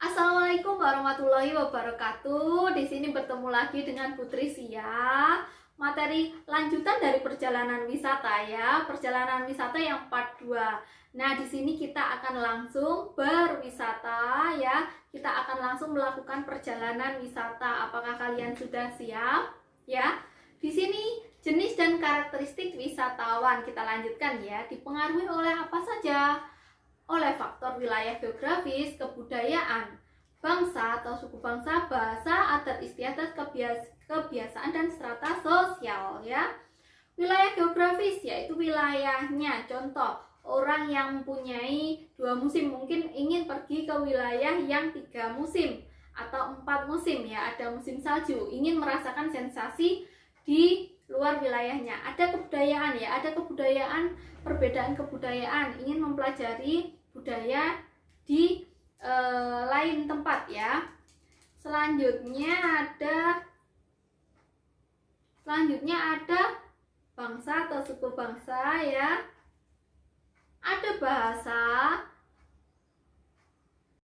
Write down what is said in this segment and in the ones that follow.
Assalamualaikum warahmatullahi wabarakatuh. Di sini bertemu lagi dengan Putri Sia. Materi lanjutan dari perjalanan wisata ya, perjalanan wisata yang part 2. Nah, di sini kita akan langsung berwisata ya. Kita akan langsung melakukan perjalanan wisata. Apakah kalian sudah siap? Ya. Di sini jenis dan karakteristik wisatawan kita lanjutkan ya. Dipengaruhi oleh apa saja? Oleh faktor wilayah geografis, kebudayaan, bangsa atau suku bangsa, bahasa, adat istiadat, kebiasaan dan strata sosial ya. Wilayah geografis yaitu wilayahnya. Contoh, orang yang mempunyai 2 musim mungkin ingin pergi ke wilayah yang 3 musim atau 4 musim ya. Ada musim salju, ingin merasakan sensasi di luar wilayahnya. Ada kebudayaan ya, ada kebudayaan, perbedaan kebudayaan, ingin mempelajari budaya di lain tempat ya. Selanjutnya ada bangsa atau suku bangsa ya. Ada bahasa.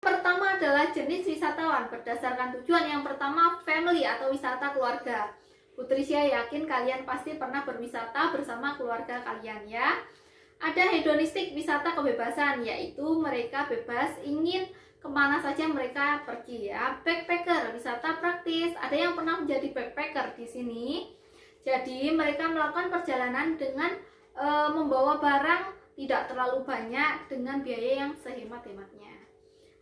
Pertama adalah jenis wisatawan berdasarkan tujuan. Yang pertama family atau wisata keluarga. Putri Sia yakin kalian pasti pernah berwisata bersama keluarga kalian ya. Ada hedonistik, wisata kebebasan, yaitu mereka bebas ingin kemana saja mereka pergi ya. Backpacker, wisata praktis. Ada yang pernah menjadi backpacker di sini. Jadi mereka melakukan perjalanan dengan membawa barang tidak terlalu banyak dengan biaya yang sehemat-hematnya.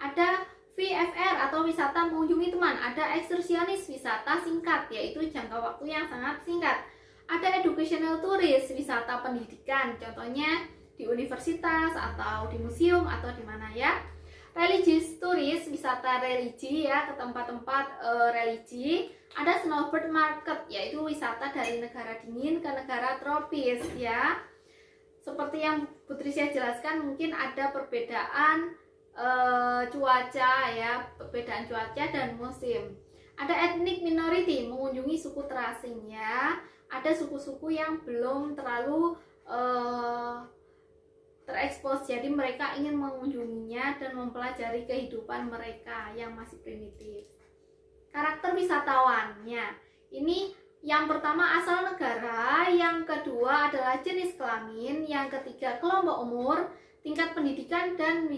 Ada VFR atau wisata mengunjungi teman. Ada ekskursionis, wisata singkat, yaitu jangka waktu yang sangat singkat. Ada educational tourist, wisata pendidikan, contohnya di universitas atau di museum atau di mana ya. Religious tourist, wisata religi ya, ke tempat-tempat religi. Ada snowbird market, yaitu wisata dari negara dingin ke negara tropis ya. Seperti yang Putri Sia jelaskan, mungkin ada perbedaan cuaca ya, perbedaan cuaca dan musim. Ada ethnic minority, mengunjungi suku terasing ya. Ada suku-suku yang belum terlalu terekspos, jadi mereka ingin mengunjunginya dan mempelajari kehidupan mereka yang masih primitif. Karakter wisatawannya, ini yang pertama asal negara, yang kedua adalah jenis kelamin, yang ketiga kelompok umur, tingkat pendidikan dan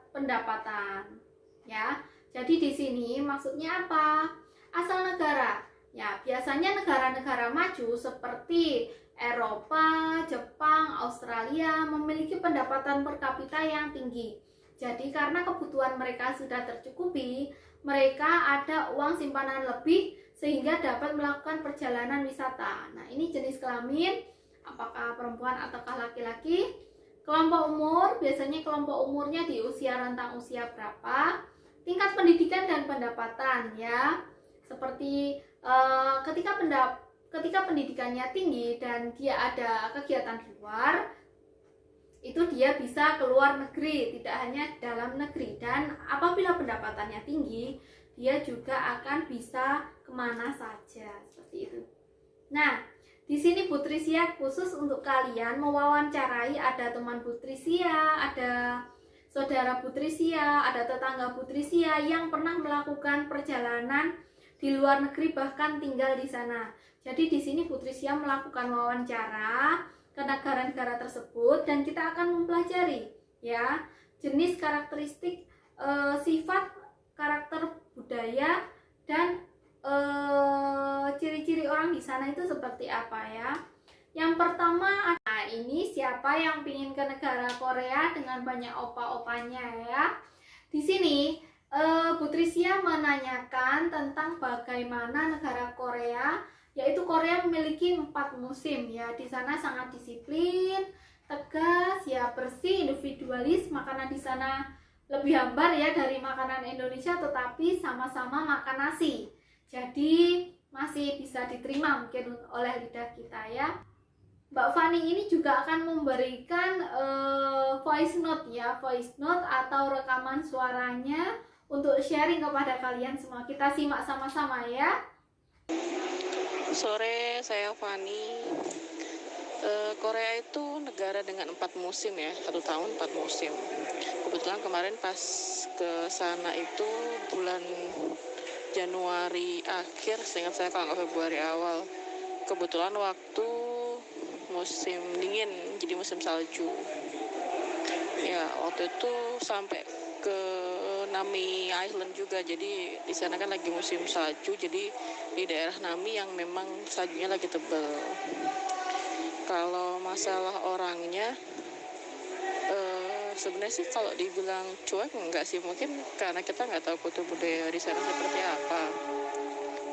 pendapatan ya. Jadi di sini maksudnya apa? Asal negara ya, biasanya negara-negara maju seperti Eropa, Jepang, Australia memiliki pendapatan per kapita yang tinggi. Jadi karena kebutuhan mereka sudah tercukupi, mereka ada uang simpanan lebih sehingga dapat melakukan perjalanan wisata. Nah, ini jenis kelamin, apakah perempuan ataukah laki-laki. Kelompok umur, biasanya kelompok umurnya di usia rentang usia berapa. Tingkat pendidikan dan pendapatan ya. Seperti ketika pendidikannya tinggi dan dia ada kegiatan di luar, itu dia bisa keluar negeri, tidak hanya dalam negeri. Dan apabila pendapatannya tinggi, dia juga akan bisa kemana saja, seperti itu. Nah, di sini Putri Sia khusus untuk kalian mewawancarai, ada teman Putri Sia, ada saudara Putri Sia, ada tetangga Putri Sia yang pernah melakukan perjalanan di luar negeri bahkan tinggal di sana. Jadi di sini Putri Sia melakukan wawancara ke negara-negara tersebut dan kita akan mempelajari ya jenis karakteristik, sifat, karakter budaya dan ciri-ciri orang di sana itu seperti apa ya. Yang pertama, nah ini siapa yang pingin ke negara Korea dengan banyak opa-opanya ya. Di sini Putri Sia menanyakan tentang bagaimana negara Korea, yaitu Korea memiliki 4 musim ya. Di sana sangat disiplin, tegas ya, bersih, individualis. Makanan di sana lebih hambar ya dari makanan Indonesia, tetapi sama-sama makan nasi. Jadi masih bisa diterima mungkin oleh lidah kita ya. Mbak Fani ini juga akan memberikan voice note ya, voice note atau rekaman suaranya untuk sharing kepada kalian semua. Kita simak sama-sama ya. Sore, saya Fani. Korea itu negara dengan 4 musim ya, 1 tahun 4 musim. Kebetulan kemarin pas ke sana itu bulan Januari akhir, seingat saya kalau nggak Februari awal. Kebetulan waktu musim dingin, jadi musim salju. Ya, waktu itu sampai ke Nami Island juga, jadi di sana kan lagi musim salju, jadi di daerah Nami yang memang saljunya lagi tebal. Kalau masalah orangnya, sebenarnya sih kalau dibilang cuek enggak sih, mungkin karena kita nggak tahu kultur budaya di sana seperti apa.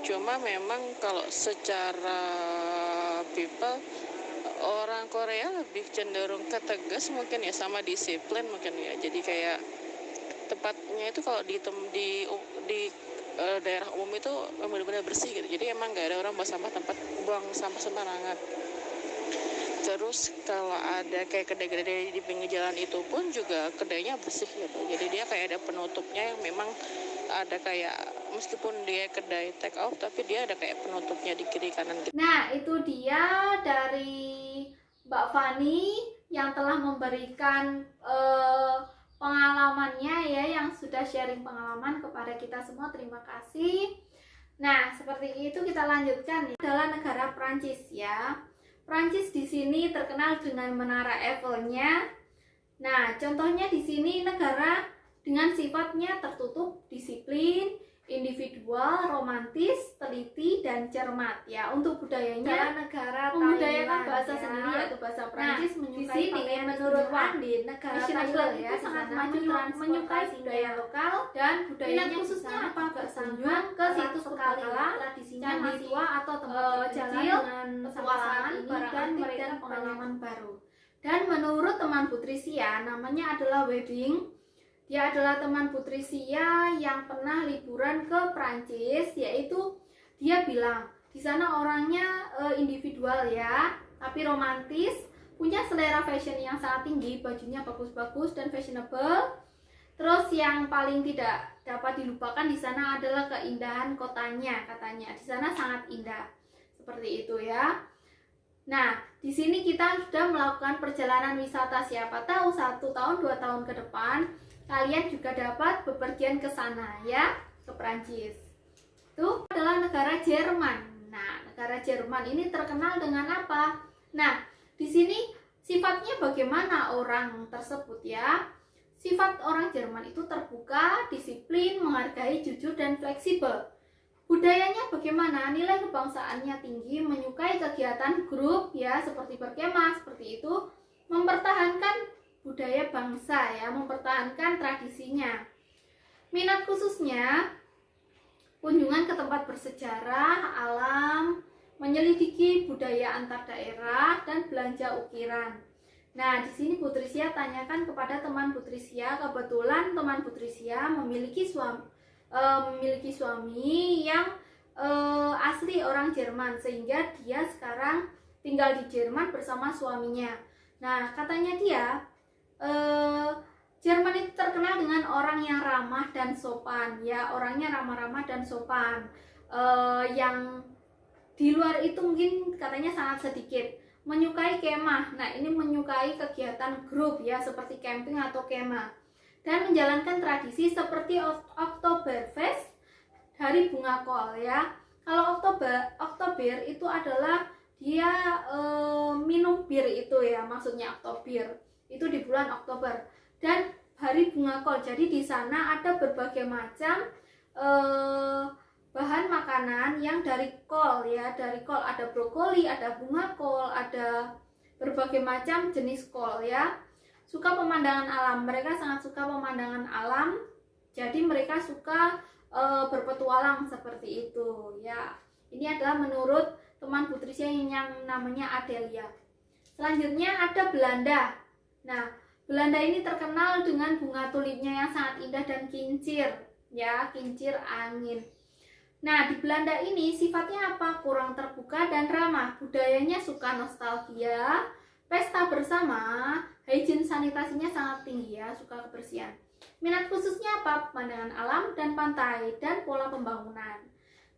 Cuma memang kalau secara people, orang Korea lebih cenderung ketegas mungkin ya, sama disiplin mungkin ya. Jadi kayak tempatnya itu kalau di daerah umum itu benar-benar bersih gitu. Jadi emang nggak ada orang buang sampah sembarangan. Terus kalau ada kayak kedai-kedai di pinggir jalan itu pun juga kedainya bersih gitu. Jadi dia kayak ada penutupnya yang memang ada kayak, meskipun dia kedai take out tapi dia ada kayak penutupnya di kiri kanan gitu. Nah, itu dia dari Mbak Fani yang telah memberikan pengalamannya ya, yang sudah sharing pengalaman kepada kita semua. Terima kasih. Nah, seperti itu kita lanjutkan ya. Adalah negara Prancis ya. Prancis di sini terkenal dengan menara Eiffel-nya. Nah, contohnya di sini negara dengan sifatnya tertutup, disiplin, individual, romantis, teliti, dan cermat ya. Untuk budayanya negara membudayakan bahasa sendiri yaitu bahasa Prancis. Menyukai di sini menurut Andi negara Thailand ya, sangat maju menyukai budaya lokal dan budayanya khususnya apa, berkunjung ke situs berkala, tradisinya candi tua atau tempat kecil dengan petualangan dan mereka pengalaman baru. Dan menurut teman Putri Sia, namanya adalah Wedding. Dia adalah teman Putri Sia yang pernah liburan ke Prancis, yaitu dia bilang di sana orangnya individual ya, tapi romantis, punya selera fashion yang sangat tinggi, bajunya bagus-bagus dan fashionable. Terus yang paling tidak dapat dilupakan di sana adalah keindahan kotanya, katanya di sana sangat indah, seperti itu ya. Nah, di sini kita sudah melakukan perjalanan wisata, siapa tahu 1 tahun 2 tahun ke depan kalian juga dapat bepergian ke sana ya, ke Prancis. Itu adalah negara Jerman. Nah, negara Jerman ini terkenal dengan apa? Nah, di sini sifatnya bagaimana orang tersebut ya? Sifat orang Jerman itu terbuka, disiplin, menghargai, jujur, dan fleksibel. Budayanya bagaimana? Nilai kebangsaannya tinggi, menyukai kegiatan grup ya, seperti berkemah, seperti itu, mempertahankan budaya bangsa ya, mempertahankan tradisinya. Minat khususnya kunjungan ke tempat bersejarah, alam, menyelidiki budaya antar daerah, dan belanja ukiran. Nah, di sini Putri Sia tanyakan kepada teman Putri Sia, kebetulan teman Putri Sia memiliki suami yang asli orang Jerman, sehingga dia sekarang tinggal di Jerman bersama suaminya. Nah, katanya dia Jerman itu terkenal dengan orang yang ramah dan sopan ya, orangnya ramah-ramah dan sopan. Yang di luar itu mungkin katanya sangat sedikit. Menyukai kemah. Nah, ini menyukai kegiatan grup ya, seperti camping atau kemah. Dan menjalankan tradisi seperti Oktoberfest, hari bunga kol ya. Kalau Oktober itu adalah dia minum bir itu ya, maksudnya Oktober. Itu di bulan Oktober. Dan hari bunga kol. Jadi di sana ada berbagai macam bahan makanan yang dari kol ya, dari kol ada brokoli, ada bunga kol, ada berbagai macam jenis kol ya. Suka pemandangan alam, mereka sangat suka pemandangan alam, jadi mereka suka berpetualang seperti itu ya. Ini adalah menurut teman Putri Sia yang namanya Adelia. Selanjutnya ada Belanda. Nah, Belanda ini terkenal dengan bunga tulipnya yang sangat indah dan kincir ya, kincir angin. Nah, di Belanda ini sifatnya apa? Kurang terbuka dan ramah. Budayanya suka nostalgia, pesta bersama, hygiene sanitasinya sangat tinggi ya, suka kebersihan. Minat khususnya apa? Pemandangan alam dan pantai dan pola pembangunan.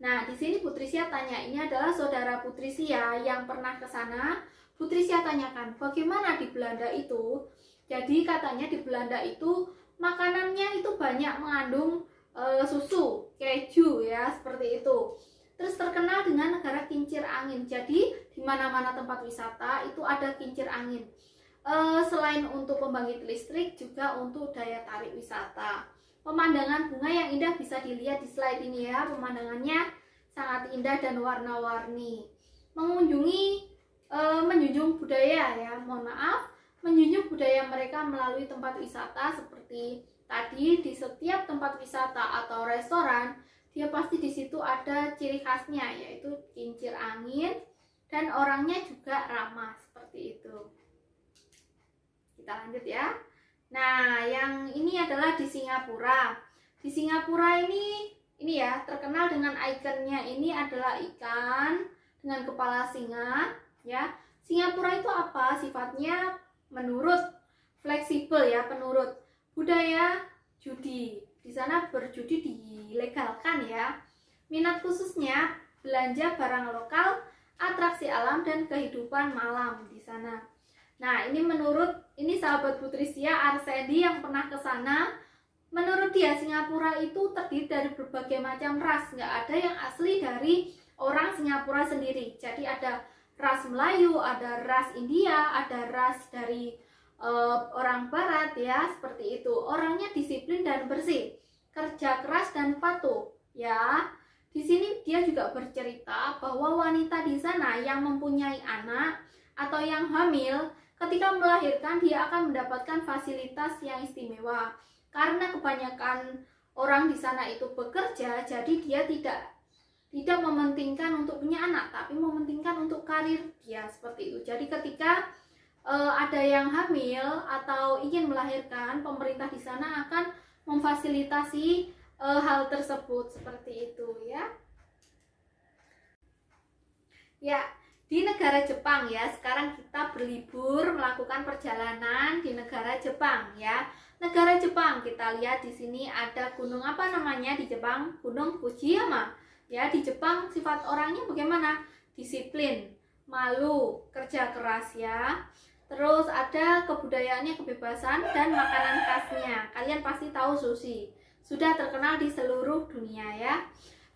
Nah, di sini Putri Sia tanya, ini adalah saudara Putri Sia yang pernah ke sana. Putri saya tanyakan, bagaimana di Belanda itu? Jadi katanya di Belanda itu makanannya itu banyak mengandung susu, keju ya, seperti itu. Terus terkenal dengan negara kincir angin. Jadi di mana-mana tempat wisata itu ada kincir angin. Selain untuk pembangkit listrik, juga untuk daya tarik wisata. Pemandangan bunga yang indah bisa dilihat di slide ini ya. Pemandangannya sangat indah dan warna-warni. Menjunjung budaya ya, mohon maaf, menjunjung budaya mereka melalui tempat wisata seperti tadi. Di setiap tempat wisata atau restoran, dia pasti di situ ada ciri khasnya, yaitu kincir angin, dan orangnya juga ramah seperti itu. Kita lanjut ya. Nah, yang ini adalah di Singapura. Di Singapura ini ya terkenal dengan ikonnya, ini adalah ikan dengan kepala singa ya. Singapura itu apa? Sifatnya menurut fleksibel ya, penurut budaya judi. Di sana berjudi dilegalkan ya. Minat khususnya belanja barang lokal, atraksi alam, dan kehidupan malam di sana. Nah, ini sahabat Putri Sia, Arsedi yang pernah ke sana. Menurut dia, Singapura itu terdiri dari berbagai macam ras, nggak ada yang asli dari orang Singapura sendiri. Jadi ada ras Melayu, ada ras India, ada ras dari orang Barat ya, seperti itu. Orangnya disiplin dan bersih, kerja keras dan patuh ya. Di sini dia juga bercerita bahwa wanita di sana yang mempunyai anak atau yang hamil, ketika melahirkan dia akan mendapatkan fasilitas yang istimewa. Karena kebanyakan orang di sana itu bekerja, jadi dia tidak mementingkan untuk punya anak, tapi mementingkan untuk karir dia, seperti itu. Jadi ketika ada yang hamil atau ingin melahirkan, pemerintah di sana akan memfasilitasi hal tersebut, seperti itu ya. Ya, di negara Jepang ya, sekarang kita berlibur melakukan perjalanan di negara Jepang ya. Negara Jepang, kita lihat di sini ada gunung apa namanya di Jepang? Gunung Fujiyama. Ya, di Jepang sifat orangnya bagaimana? Disiplin, malu, kerja keras ya. Terus ada kebudayaannya kebebasan dan makanan khasnya. Kalian pasti tahu sushi. Sudah terkenal di seluruh dunia ya.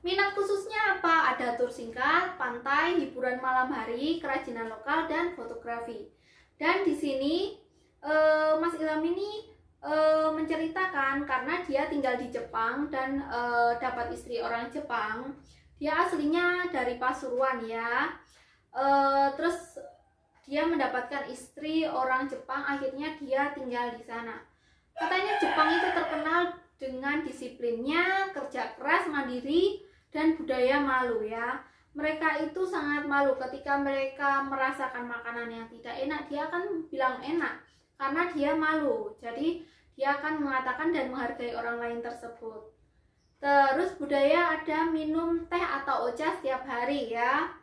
Minat khususnya apa? Ada tur singkat, pantai, hiburan malam hari, kerajinan lokal, dan fotografi. Dan di sini Mas Ilham ini menceritakan karena dia tinggal di Jepang dan dapat istri orang Jepang. Dia aslinya dari Pasuruan ya. Terus dia mendapatkan istri orang Jepang, akhirnya dia tinggal di sana. Katanya Jepang itu terkenal dengan disiplinnya, kerja keras, mandiri, dan budaya malu ya. Mereka itu sangat malu ketika mereka merasakan makanan yang tidak enak, dia akan bilang enak karena dia malu. Jadi dia akan mengatakan dan menghargai orang lain tersebut. Terus budaya ada minum teh atau ocha setiap hari ya.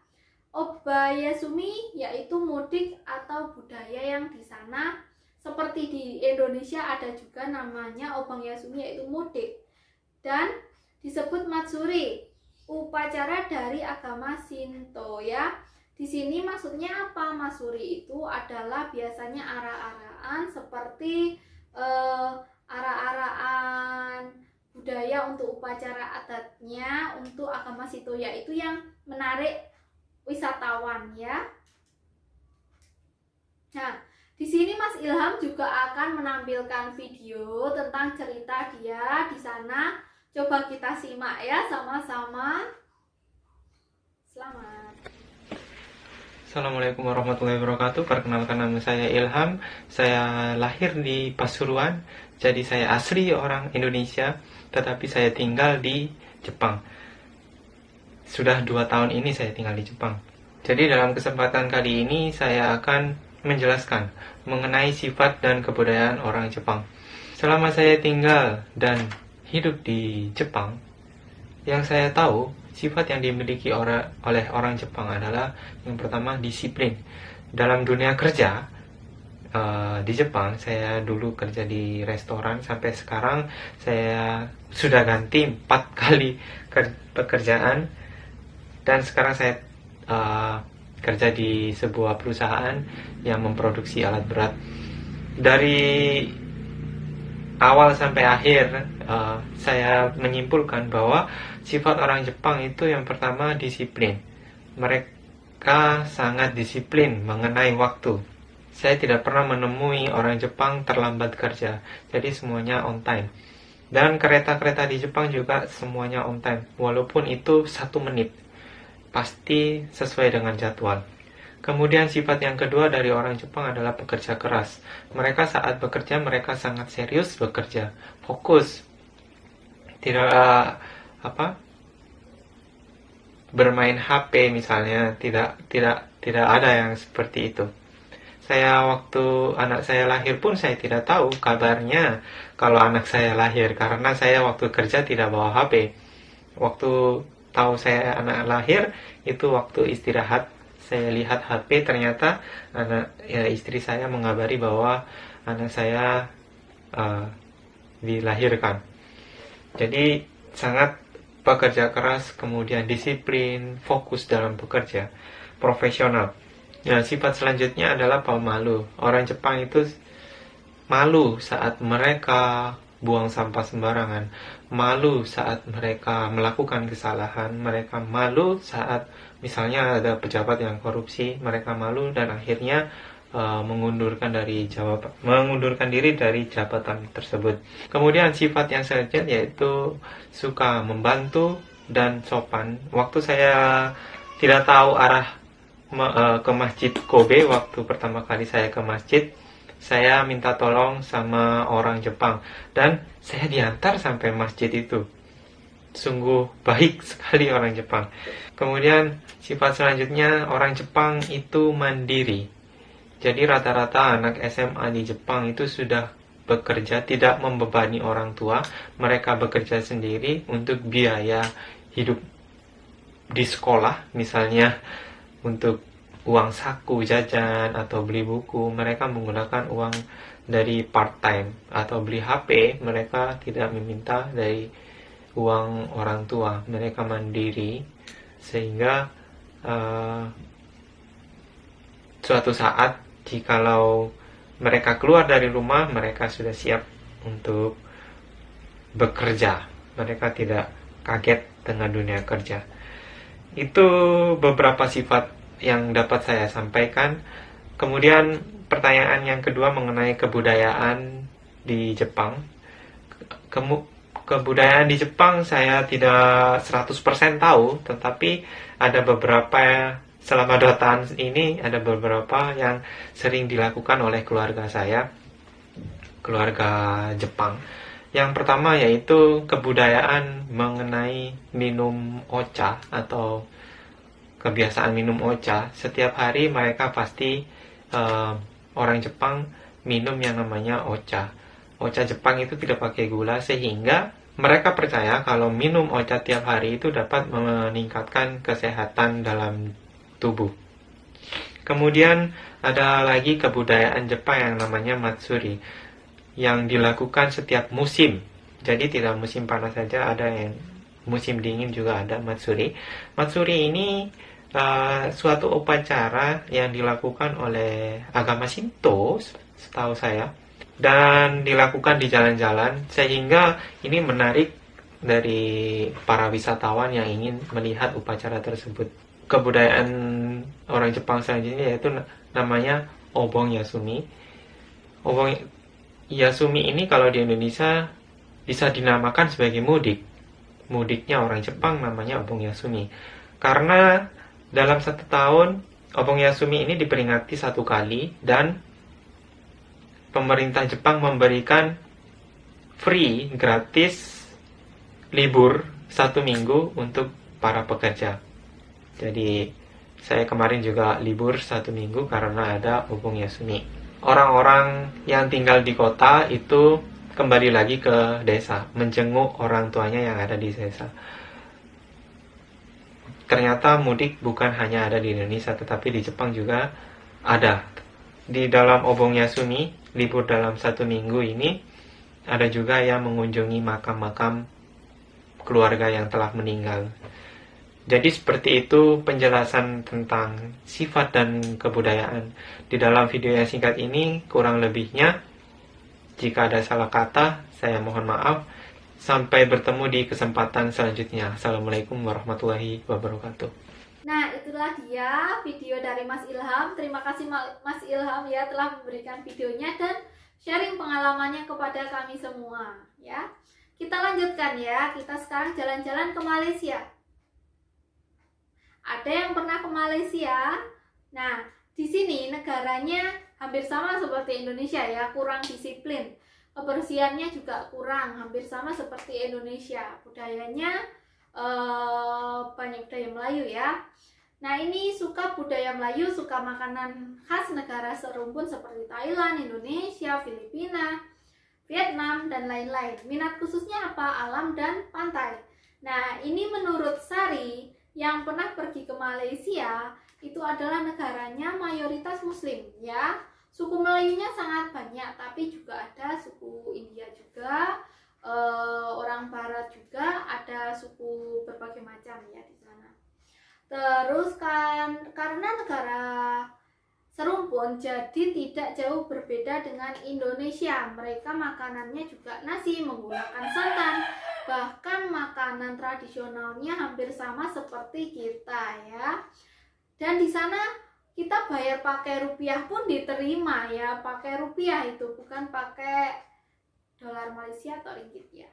Obayasumi yaitu mudik atau budaya yang di sana seperti di Indonesia ada juga namanya obayasumi yaitu mudik. Dan disebut matsuri, upacara dari agama Shinto ya. Di sini maksudnya apa? Matsuri itu adalah biasanya ara-araan seperti ara-araan budaya untuk upacara adatnya untuk agama Shinto, yaitu yang menarik wisatawan ya. Nah, di sini Mas Ilham juga akan menampilkan video tentang cerita dia di sana. Coba kita simak ya sama-sama. Selamat. Assalamualaikum warahmatullahi wabarakatuh. Perkenalkan, nama saya Ilham. Saya lahir di Pasuruan. Jadi saya asli orang Indonesia, tetapi saya tinggal di Jepang. Sudah 2 tahun ini saya tinggal di Jepang. Jadi dalam kesempatan kali ini saya akan menjelaskan mengenai sifat dan kebudayaan orang Jepang. Selama saya tinggal dan hidup di Jepang, yang saya tahu sifat yang dimiliki oleh orang Jepang adalah yang pertama disiplin. Dalam dunia kerja di Jepang, saya dulu kerja di restoran, sampai sekarang saya sudah ganti 4 kali pekerjaan, dan sekarang saya kerja di sebuah perusahaan yang memproduksi alat berat. Dari awal sampai akhir, saya menyimpulkan bahwa sifat orang Jepang itu yang pertama disiplin. Mereka sangat disiplin mengenai waktu. Saya tidak pernah menemui orang Jepang terlambat kerja, jadi semuanya on time. Dan kereta-kereta di Jepang juga semuanya on time, walaupun itu 1 menit, pasti sesuai dengan jadwal. Kemudian sifat yang kedua dari orang Jepang adalah pekerja keras. Mereka saat bekerja, mereka sangat serius bekerja, fokus, tidak bermain HP misalnya, tidak ada yang seperti itu. Waktu anak saya lahir pun saya tidak tahu kabarnya kalau anak saya lahir, karena saya waktu kerja tidak bawa HP. Waktu tahu saya anak lahir itu waktu istirahat, saya lihat HP, ternyata istri saya mengabari bahwa anak saya dilahirkan. Jadi sangat pekerja keras, kemudian disiplin, fokus dalam bekerja, profesional. Nah, sifat selanjutnya adalah pemalu. Orang Jepang itu malu saat mereka buang sampah sembarangan, malu saat mereka melakukan kesalahan, mereka malu saat misalnya ada pejabat yang korupsi, mereka malu dan akhirnya mengundurkan diri dari jabatan tersebut. Kemudian sifat yang selanjutnya yaitu suka membantu dan sopan. Waktu saya tidak tahu arah ke Masjid Kobe, waktu pertama kali saya ke masjid, saya minta tolong sama orang Jepang dan saya diantar sampai masjid itu. Sungguh baik sekali orang Jepang. Kemudian sifat selanjutnya, orang Jepang itu mandiri. Jadi rata-rata anak SMA di Jepang itu sudah bekerja, tidak membebani orang tua. Mereka bekerja sendiri untuk biaya hidup di sekolah, misalnya untuk uang saku jajan atau beli buku, mereka menggunakan uang dari part-time. Atau beli HP, mereka tidak meminta dari uang orang tua. Mereka mandiri, sehingga suatu saat jikalau mereka keluar dari rumah, mereka sudah siap untuk bekerja. Mereka tidak kaget dengan dunia kerja. Itu beberapa sifat yang dapat saya sampaikan. Kemudian pertanyaan yang kedua mengenai kebudayaan di Jepang. Kebudayaan di Jepang saya tidak 100% tahu, tetapi ada beberapa, selama 2 tahun ini ada beberapa yang sering dilakukan oleh keluarga saya, keluarga Jepang. Yang pertama yaitu kebudayaan mengenai minum ocha atau kebiasaan minum ocha. Setiap hari mereka pasti orang Jepang minum yang namanya ocha. Ocha Jepang itu tidak pakai gula, sehingga mereka percaya kalau minum ocha tiap hari itu dapat meningkatkan kesehatan dalam tubuh. Kemudian ada lagi kebudayaan Jepang yang namanya matsuri, yang dilakukan setiap musim. Jadi tidak musim panas saja, ada yang musim dingin juga ada matsuri. Matsuri ini suatu upacara yang dilakukan oleh agama Shinto, setahu saya, dan dilakukan di jalan-jalan, sehingga ini menarik dari para wisatawan yang ingin melihat upacara tersebut. Kebudayaan orang Jepang selanjutnya yaitu namanya Obon Yasumi. Obon Yasumi ini kalau di Indonesia bisa dinamakan sebagai mudik. Mudiknya orang Jepang namanya Obon Yasumi. Karena dalam 1 tahun Obon Yasumi ini diperingati 1 kali, dan pemerintah Jepang memberikan free, gratis libur 1 minggu untuk para pekerja. Jadi saya kemarin juga libur 1 minggu karena ada Obon Yasumi. Orang-orang yang tinggal di kota itu kembali lagi ke desa, menjenguk orang tuanya yang ada di desa. Ternyata mudik bukan hanya ada di Indonesia, tetapi di Jepang juga ada. Di dalam Obon Yasumi, libur dalam 1 minggu ini, ada juga yang mengunjungi makam-makam keluarga yang telah meninggal. Jadi seperti itu penjelasan tentang sifat dan kebudayaan. Di dalam video yang singkat ini, kurang lebihnya, jika ada salah kata, saya mohon maaf. Sampai bertemu di kesempatan selanjutnya. Assalamualaikum warahmatullahi wabarakatuh. Nah, itulah dia video dari Mas Ilham. Terima kasih Mas Ilham ya telah memberikan videonya dan sharing pengalamannya kepada kami semua ya. Kita lanjutkan ya. Kita sekarang jalan-jalan ke Malaysia. Ada yang pernah ke Malaysia? Nah, di sini negaranya hampir sama seperti Indonesia ya, kurang disiplin. Kebersihannya juga kurang, hampir sama seperti Indonesia. Budayanya banyak budaya Melayu ya. Nah, ini suka budaya Melayu, suka makanan khas negara serumpun seperti Thailand, Indonesia, Filipina, Vietnam, dan lain-lain. Minat khususnya apa? Alam dan pantai. Nah, ini menurut Sari yang pernah pergi ke Malaysia, itu adalah negaranya mayoritas muslim ya. Suku Melayunya sangat banyak, tapi juga ada suku India juga, orang barat juga, ada suku berbagai macam ya di sana. Terus kan karena negara serumpun, jadi tidak jauh berbeda dengan Indonesia. Mereka makanannya juga nasi menggunakan santan. Bahkan makanan tradisionalnya hampir sama seperti kita ya. Dan di sana kita bayar pakai rupiah pun diterima ya, pakai rupiah itu bukan pakai dolar Malaysia atau ringgit ya.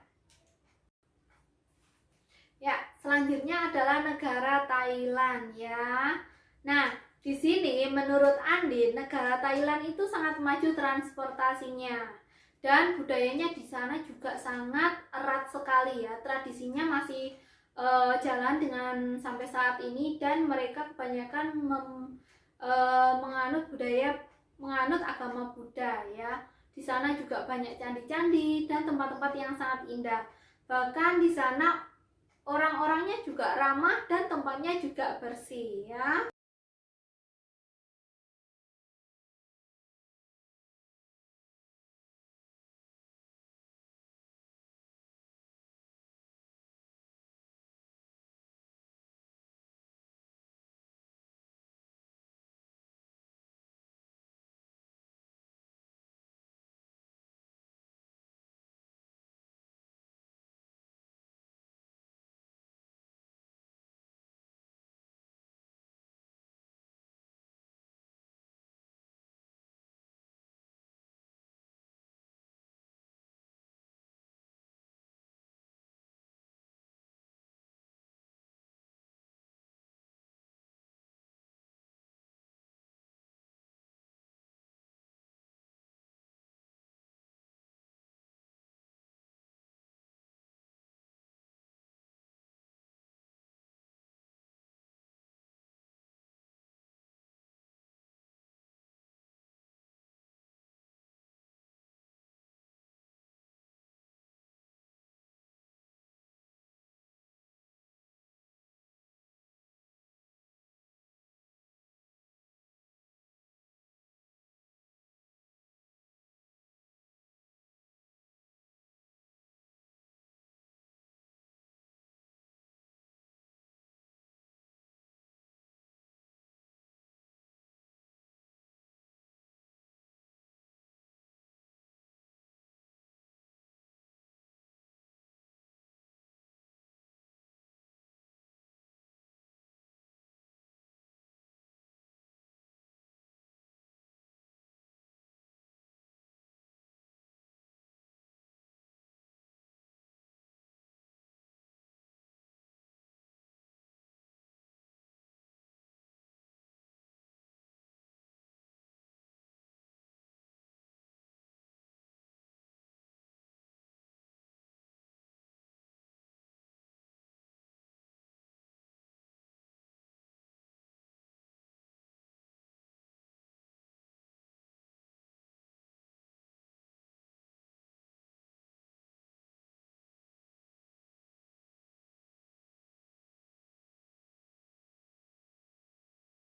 Ya, selanjutnya adalah negara Thailand ya. Nah, di sini menurut Andin, negara Thailand itu sangat maju transportasinya. Dan budayanya di sana juga sangat erat sekali ya. Tradisinya masih jalan dengan sampai saat ini dan mereka kebanyakan menganut agama Buddha ya. Di sana juga banyak candi-candi dan tempat-tempat yang sangat indah. Bahkan di sana orang-orangnya juga ramah dan tempatnya juga bersih ya.